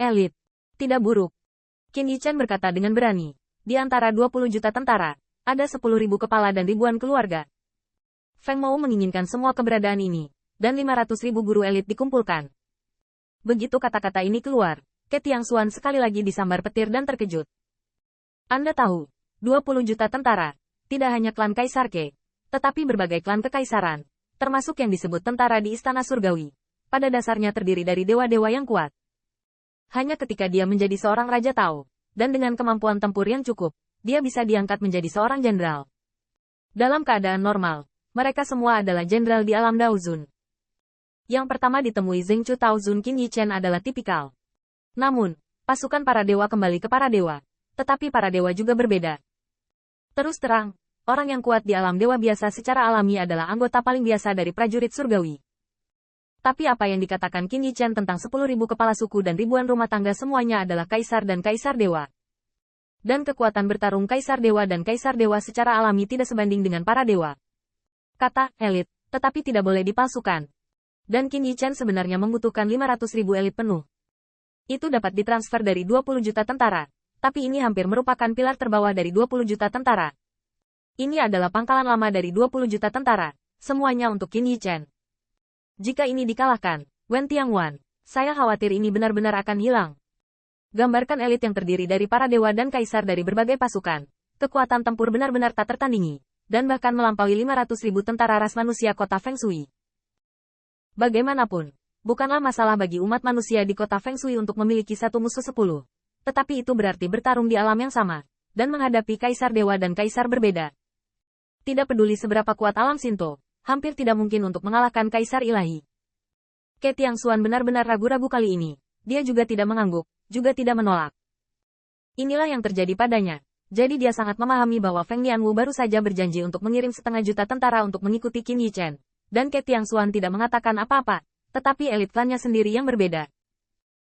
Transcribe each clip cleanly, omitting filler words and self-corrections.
Elit. Tidak buruk. Qin Yichen berkata dengan berani. Di antara 20 juta tentara, ada 10.000 kepala dan ribuan keluarga. Feng Mou menginginkan semua keberadaan ini, dan 500.000 guru elit dikumpulkan. Begitu kata-kata ini keluar, Ke Tiangxuan sekali lagi disambar petir dan terkejut. Anda tahu, 20 juta tentara, tidak hanya klan Kaisar Ke, tetapi berbagai klan kekaisaran, termasuk yang disebut tentara di Istana Surgawi, pada dasarnya terdiri dari dewa-dewa yang kuat. Hanya ketika dia menjadi seorang Raja Tao, dan dengan kemampuan tempur yang cukup, dia bisa diangkat menjadi seorang jenderal. Dalam keadaan normal, mereka semua adalah jenderal di alam Daozun. Yang pertama ditemui Zheng Chu Taozun Qin Yichen adalah tipikal. Namun, pasukan para dewa kembali ke para dewa, tetapi para dewa juga berbeda. Terus terang, orang yang kuat di alam dewa biasa secara alami adalah anggota paling biasa dari prajurit surgawi. Tapi apa yang dikatakan Qin Yichen tentang 10.000 kepala suku dan ribuan rumah tangga semuanya adalah kaisar dan kaisar dewa. Dan kekuatan bertarung kaisar dewa dan kaisar dewa secara alami tidak sebanding dengan para dewa. Kata, elit, tetapi tidak boleh dipalsukan. Dan Qin Yichen sebenarnya membutuhkan 500.000 elit penuh. Itu dapat ditransfer dari 20 juta tentara, tapi ini hampir merupakan pilar terbawah dari 20 juta tentara. Ini adalah pangkalan lama dari 20 juta tentara, semuanya untuk Qin Yichen. Jika ini dikalahkan, Wen Tiangwan, saya khawatir ini benar-benar akan hilang. Gambarkan elit yang terdiri dari para dewa dan kaisar dari berbagai pasukan. Kekuatan tempur benar-benar tak tertandingi, dan bahkan melampaui 500.000 tentara ras manusia kota Feng Shui. Bagaimanapun, bukanlah masalah bagi umat manusia di kota Feng Shui untuk memiliki satu musuh 10. Tetapi itu berarti bertarung di alam yang sama, dan menghadapi kaisar dewa dan kaisar berbeda. Tidak peduli seberapa kuat alam Shinto, hampir tidak mungkin untuk mengalahkan kaisar ilahi. Ke Tiangxuan benar-benar ragu-ragu kali ini. Dia juga tidak mengangguk, juga tidak menolak. Inilah yang terjadi padanya. Jadi dia sangat memahami bahwa Feng Nianwu baru saja berjanji untuk mengirim 500.000 tentara untuk mengikuti Qin Yichen. Dan Ke Tiangxuan tidak mengatakan apa-apa, tetapi elit klannya sendiri yang berbeda.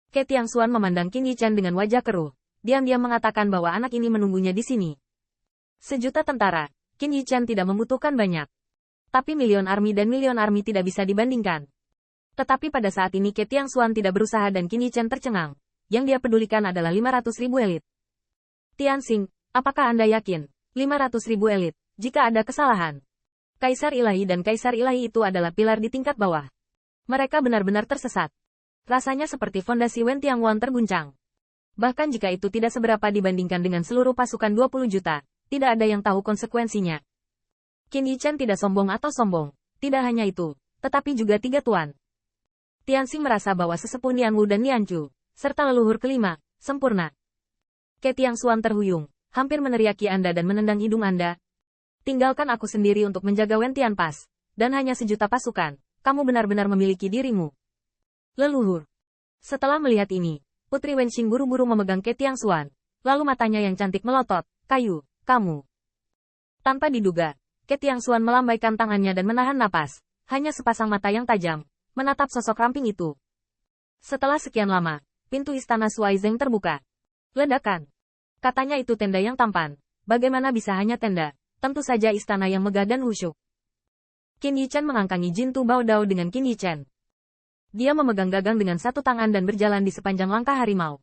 Ke Tiangxuan memandang Qin Yichen dengan wajah keruh. Diam-diam mengatakan bahwa anak ini menunggunya di sini. 1.000.000 tentara, Qin Yichen tidak membutuhkan banyak. Tapi milion army dan milion army tidak bisa dibandingkan. Tetapi pada saat ini Ke Tiangxuan tidak berusaha dan Qin Yichen tercengang. Yang dia pedulikan adalah 500.000 elit. Tianxing, apakah Anda yakin? 500.000 elit, jika ada kesalahan. Kaisar ilahi dan kaisar ilahi itu adalah pilar di tingkat bawah. Mereka benar-benar tersesat. Rasanya seperti fondasi Wen Tiangwan terguncang. Bahkan jika itu tidak seberapa dibandingkan dengan seluruh pasukan 20 juta, tidak ada yang tahu konsekuensinya. Qin Yichen tidak sombong atau sombong. Tidak hanya itu, tetapi juga 3 tuan. Tianxing merasa bahwa sesepuh Nianwu dan Nianchu, serta leluhur kelima, sempurna. Ke Tiangxuan terhuyung, hampir meneriaki Anda dan menendang hidung Anda. Tinggalkan aku sendiri untuk menjaga Wen Tianpas, dan hanya 1.000.000 pasukan, kamu benar-benar memiliki dirimu. Leluhur. Setelah melihat ini, Putri Wenxing buru-buru memegang Ke Tiangxuan, lalu matanya yang cantik melotot, kayu, kamu. Tanpa diduga, Ke Tiangxuan melambaikan tangannya dan menahan napas, hanya sepasang mata yang tajam, menatap sosok ramping itu. Setelah sekian lama, pintu istana Suaizeng terbuka. Ledakan. Katanya itu tenda yang tampan. Bagaimana bisa hanya tenda? Tentu saja istana yang megah dan khusyuk. Qin Yichen mengangkangi Jintu Baodao dengan Qin Yichen. Dia memegang gagang dengan satu tangan dan berjalan di sepanjang langkah harimau.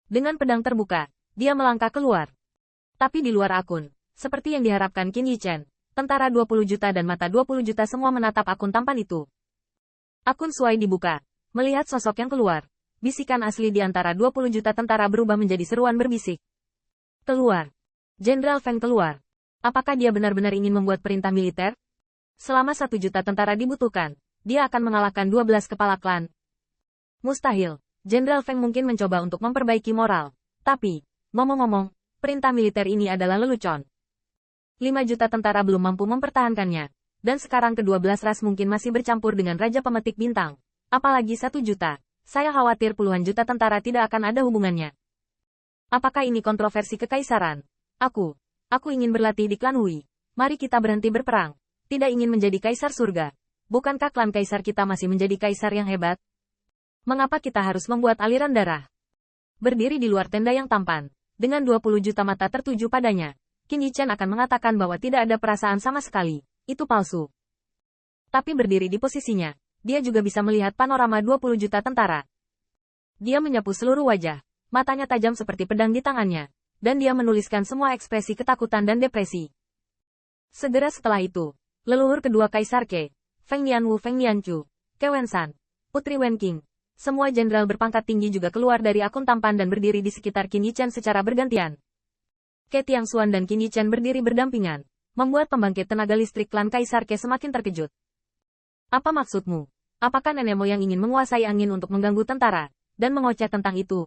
Dengan pedang terbuka, dia melangkah keluar. Tapi di luar akun, seperti yang diharapkan Qin Yichen, tentara 20 juta dan mata 20 juta semua menatap akun tampan itu. Akun Suai dibuka. Melihat sosok yang keluar, bisikan asli di antara 20 juta tentara berubah menjadi seruan berbisik. Keluar. Jenderal Feng keluar. Apakah dia benar-benar ingin membuat perintah militer? Selama 1 juta tentara dibutuhkan, dia akan mengalahkan 12 kepala klan. Mustahil. Jenderal Feng mungkin mencoba untuk memperbaiki moral. Tapi, ngomong-ngomong, perintah militer ini adalah lelucon. 5 juta tentara belum mampu mempertahankannya. Dan sekarang ke-12 ras mungkin masih bercampur dengan Raja Pemetik Bintang. Apalagi 1 juta. Saya khawatir puluhan juta tentara tidak akan ada hubungannya. Apakah ini kontroversi kekaisaran? Aku ingin berlatih di klan Hui. Mari kita berhenti berperang. Tidak ingin menjadi kaisar surga. Bukankah klan kaisar kita masih menjadi kaisar yang hebat? Mengapa kita harus membuat aliran darah? Berdiri di luar tenda yang tampan, dengan 20 juta mata tertuju padanya, Qin Yichen akan mengatakan bahwa tidak ada perasaan sama sekali. Itu palsu. Tapi berdiri di posisinya, dia juga bisa melihat panorama 20 juta tentara. Dia menyapu seluruh wajah, matanya tajam seperti pedang di tangannya, dan dia menuliskan semua ekspresi ketakutan dan depresi. Segera setelah itu, leluhur kedua Kaisar Ke, Feng Nianwu Feng Nianchu, Ke Wensan, Putri Wen Qing, semua jenderal berpangkat tinggi juga keluar dari akun tampan dan berdiri di sekitar Qin Yichen secara bergantian. Ke Tiangxuan dan Qin Yichen berdiri berdampingan, membuat pembangkit tenaga listrik klan Kaisar Ke semakin terkejut. Apa maksudmu? Apakah nenek moyang ingin menguasai angin untuk mengganggu tentara, dan mengoceh tentang itu?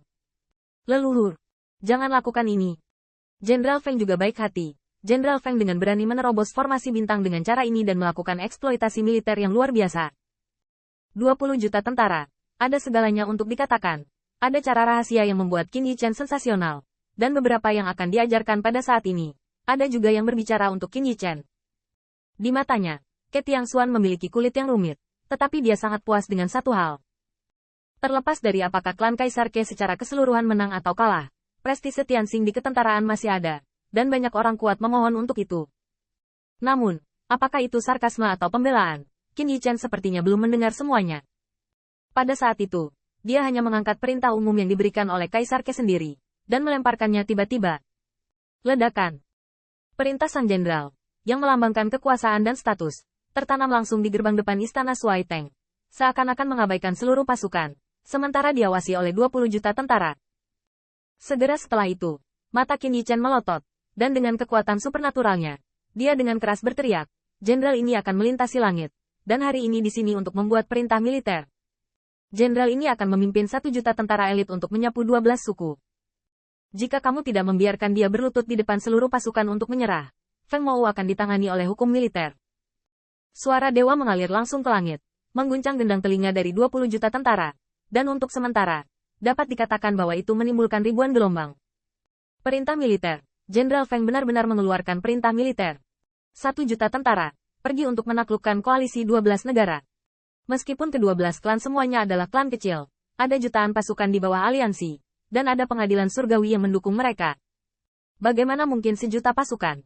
Leluhur, jangan lakukan ini. Jenderal Feng juga baik hati. Jenderal Feng dengan berani menerobos formasi bintang dengan cara ini dan melakukan eksploitasi militer yang luar biasa. 20 juta tentara. Ada segalanya untuk dikatakan. Ada cara rahasia yang membuat Qin Yichen sensasional. Dan beberapa yang akan diajarkan pada saat ini. Ada juga yang berbicara untuk Qin Yichen. Di matanya, Ke Tiangxuan memiliki kulit yang rumit. Tetapi dia sangat puas dengan satu hal. Terlepas dari apakah klan Kaisar Ke secara keseluruhan menang atau kalah, prestise Tianxing di ketentaraan masih ada, dan banyak orang kuat memohon untuk itu. Namun, apakah itu sarkasme atau pembelaan? Qin Yichen sepertinya belum mendengar semuanya. Pada saat itu, dia hanya mengangkat perintah umum yang diberikan oleh Kaisar Ke sendiri, dan melemparkannya tiba-tiba. Ledakan. Perintah sang jenderal, yang melambangkan kekuasaan dan status, tertanam langsung di gerbang depan istana Suai Teng, seakan-akan mengabaikan seluruh pasukan, sementara diawasi oleh 20 juta tentara. Segera setelah itu, mata Qin Yichen melotot, dan dengan kekuatan supernaturalnya, dia dengan keras berteriak, jenderal ini akan melintasi langit, dan hari ini di sini untuk membuat perintah militer. Jenderal ini akan memimpin 1 juta tentara elit untuk menyapu 12 suku. Jika kamu tidak membiarkan dia berlutut di depan seluruh pasukan untuk menyerah, Feng Mou akan ditangani oleh hukum militer. Suara dewa mengalir langsung ke langit, mengguncang gendang telinga dari 20 juta tentara, dan untuk sementara, dapat dikatakan bahwa itu menimbulkan ribuan gelombang. Perintah militer. Jenderal Feng benar-benar mengeluarkan perintah militer. 1 juta tentara, pergi untuk menaklukkan koalisi 12 negara. Meskipun ke-12 klan semuanya adalah klan kecil, ada jutaan pasukan di bawah aliansi, dan ada pengadilan surgawi yang mendukung mereka. Bagaimana mungkin sejuta pasukan?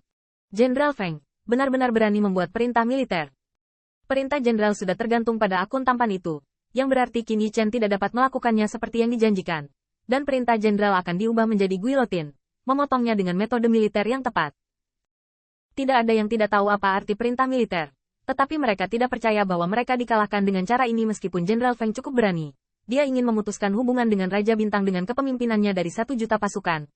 Jenderal Feng benar-benar berani membuat perintah militer. Perintah jenderal sudah tergantung pada akun tampan itu, yang berarti Qin Yichen tidak dapat melakukannya seperti yang dijanjikan. Dan perintah jenderal akan diubah menjadi guillotine, memotongnya dengan metode militer yang tepat. Tidak ada yang tidak tahu apa arti perintah militer. Tetapi mereka tidak percaya bahwa mereka dikalahkan dengan cara ini meskipun Jenderal Feng cukup berani. Dia ingin memutuskan hubungan dengan Raja Bintang dengan kepemimpinannya dari 1 juta pasukan,